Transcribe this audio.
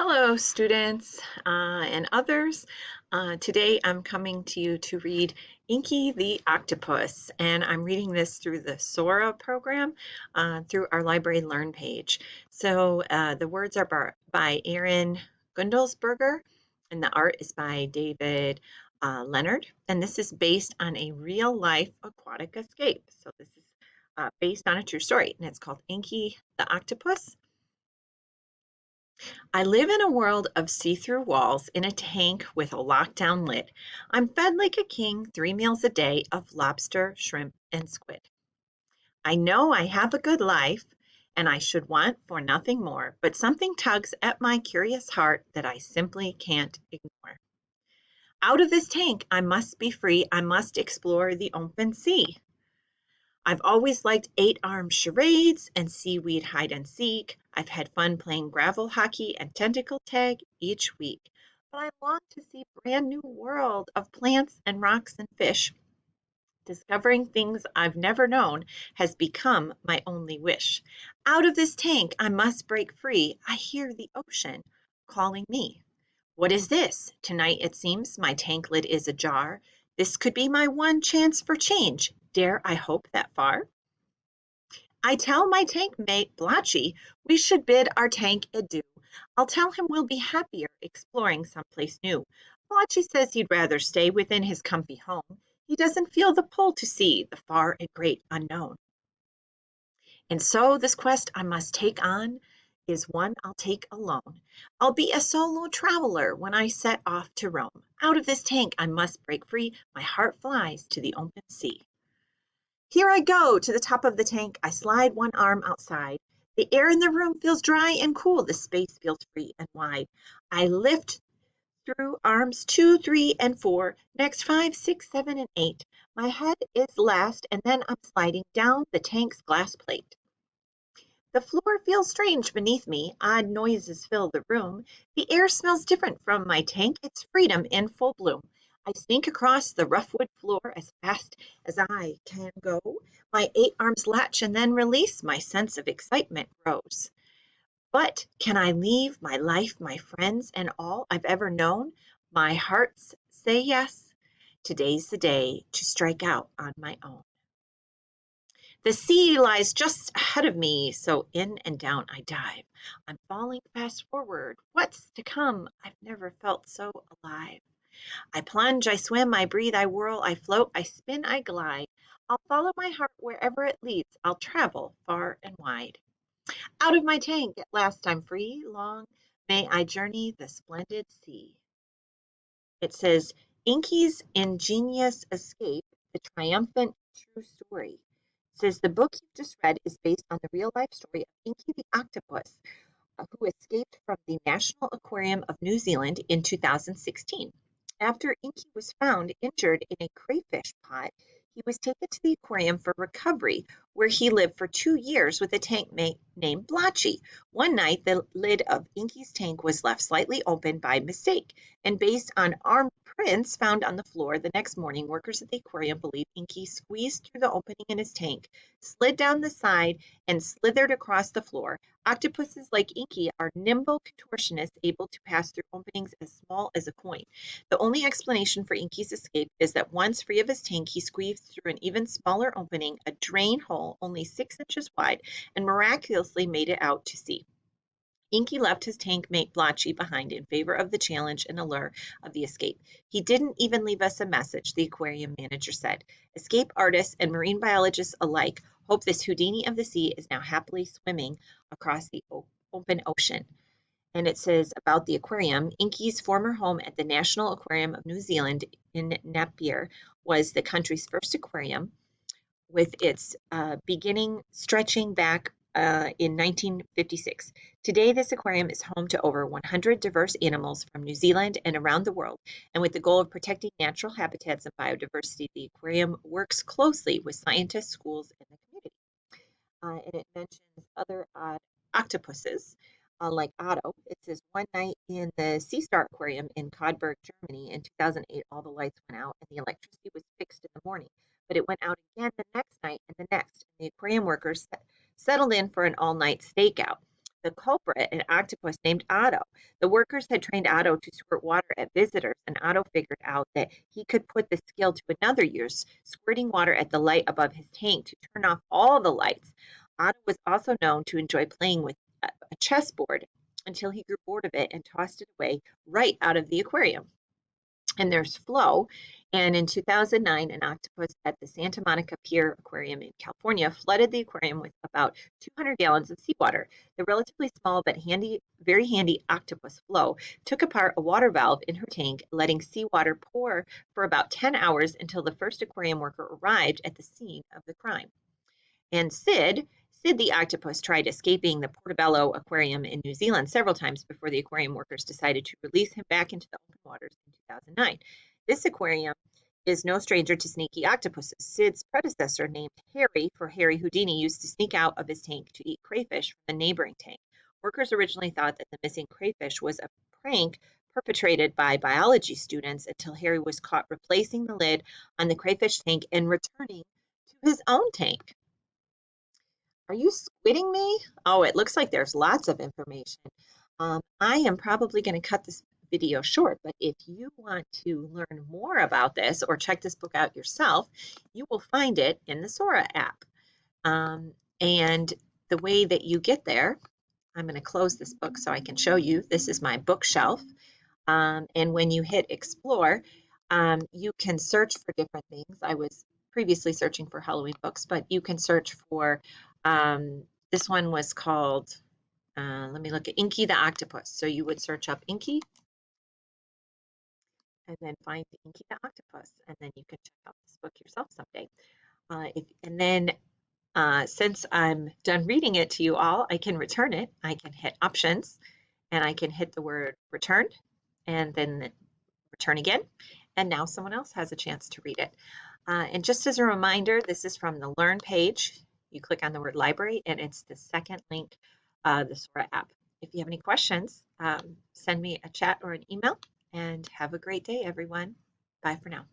Hello, students and others. Today I'm coming to you to read Inky the Octopus, and I'm reading this through the Sora program through our Library Learn page. So the words are by Aaron Gundelsberger, and the art is by David Leonard, and this is based on a real-life aquatic escape. So this is based on a true story, and it's called Inky the Octopus. I live in a world of see-through walls in a tank with a lockdown lid. I'm fed like a king 3 meals a day of lobster, shrimp, and squid. I know I have a good life and I should want for nothing more, but something tugs at my curious heart that I simply can't ignore. Out of this tank, I must be free. I must explore the open sea. I've always liked eight-armed charades and seaweed hide and seek. I've had fun playing gravel hockey and tentacle tag each week. But I long to see a brand new world of plants and rocks and fish. Discovering things I've never known has become my only wish. Out of this tank, I must break free. I hear the ocean calling me. What is this? Tonight, it seems, my tank lid is ajar. This could be my one chance for change. Dare I hope that far? I tell my tank mate Blotchy we should bid our tank adieu. I'll tell him we'll be happier exploring someplace new. Blotchy says he'd rather stay within his comfy home. He doesn't feel the pull to see the far and great unknown. And so this quest I must take on is one I'll take alone. I'll be a solo traveler when I set off to roam. Out of this tank I must break free. My heart flies to the open sea. Here I go to the top of the tank. I slide one arm outside. The air in the room feels dry and cool. The space feels free and wide. I lift through arms 2, 3, and 4. Next 5, 6, 7, and 8. My head is last, and then I'm sliding down the tank's glass plate. The floor feels strange beneath me. Odd noises fill the room. The air smells different from my tank. It's freedom in full bloom. I sneak across the rough wood floor as fast as I can go. My 8 arms latch and then release. My sense of excitement grows. But can I leave my life, my friends, and all I've ever known? My hearts say yes. Today's the day to strike out on my own. The sea lies just ahead of me, so in and down I dive. I'm falling fast forward. What's to come? I've never felt so alive. I plunge, I swim, I breathe, I whirl, I float, I spin, I glide. I'll follow my heart wherever it leads. I'll travel far and wide. Out of my tank, at last I'm free. Long may I journey the splendid sea. It says, Inky's ingenious escape, the triumphant true story. It says the book you've just read is based on the real life story of Inky the Octopus, who escaped from the National Aquarium of New Zealand in 2016. After Inky was found injured in a crayfish pot, he was taken to the aquarium for recovery, where he lived for 2 years with a tank mate named Blotchy. One night, the lid of Inky's tank was left slightly open by mistake, and based on arm prints found on the floor, the next morning, workers at the aquarium believe Inky squeezed through the opening in his tank, slid down the side, and slithered across the floor. Octopuses like Inky are nimble contortionists able to pass through openings as small as a coin. The only explanation for Inky's escape is that once free of his tank, he squeezed through an even smaller opening, a drain hole only 6 inches wide, and miraculously made it out to sea. Inky left his tank mate Blotchy behind in favor of the challenge and allure of the escape. He didn't even leave us a message, the aquarium manager said. Escape artists and marine biologists alike hope this Houdini of the sea is now happily swimming across the open ocean. And it says about the aquarium, Inky's former home at the National Aquarium of New Zealand in Napier was the country's first aquarium, with its beginning stretching back in 1956. Today, this aquarium is home to over 100 diverse animals from New Zealand and around the world. And with the goal of protecting natural habitats and biodiversity, the aquarium works closely with scientists, schools, and the community. And it mentions other octopuses, like Otto. It says one night in the Sea Star Aquarium in Codberg, Germany in 2008, all the lights went out and the electricity was fixed in the morning. But it went out again the next night and the next. And the aquarium workers settled in for an all-night stakeout. the culprit, an octopus named Otto. The workers had trained Otto to squirt water at visitors, and Otto figured out that he could put the skill to another use, squirting water at the light above his tank to turn off all the lights. Otto was also known to enjoy playing with a chessboard until he grew bored of it and tossed it away right out of the aquarium. And there's Flo. And in 2009, an octopus at the Santa Monica Pier Aquarium in California flooded the aquarium with about 200 gallons of seawater. The relatively small but very handy octopus Flo took apart a water valve in her tank, letting seawater pour for about 10 hours until the first aquarium worker arrived at the scene of the crime. And Sid the octopus tried escaping the Portobello Aquarium in New Zealand several times before the aquarium workers decided to release him back into the open waters in 2009. This aquarium is no stranger to sneaky octopuses. Sid's predecessor, named Harry for Harry Houdini, used to sneak out of his tank to eat crayfish from the neighboring tank. Workers originally thought that the missing crayfish was a prank perpetrated by biology students until Harry was caught replacing the lid on the crayfish tank and returning to his own tank. Are you squidding me? Oh, it looks like there's lots of information. I am probably going to cut this video short, but if you want to learn more about this or check this book out yourself, you will find it in the Sora app. And the way that you get there, I'm going to close this book so I can show you. This is my bookshelf. And when you hit explore, you can search for different things. I was previously searching for Halloween books, but you can search for, this one was called, let me look at Inky the Octopus. So you would search up Inky and then find Inky the Octopus, and then you can check out this book yourself someday. And then since I'm done reading it to you all, I can return it. I can hit options and I can hit the word return and then return again. And now someone else has a chance to read it. And just as a reminder, this is from the Learn page. You click on the word library and it's the second link, the Sora app. If you have any questions, send me a chat or an email, and have a great day, everyone. Bye for now.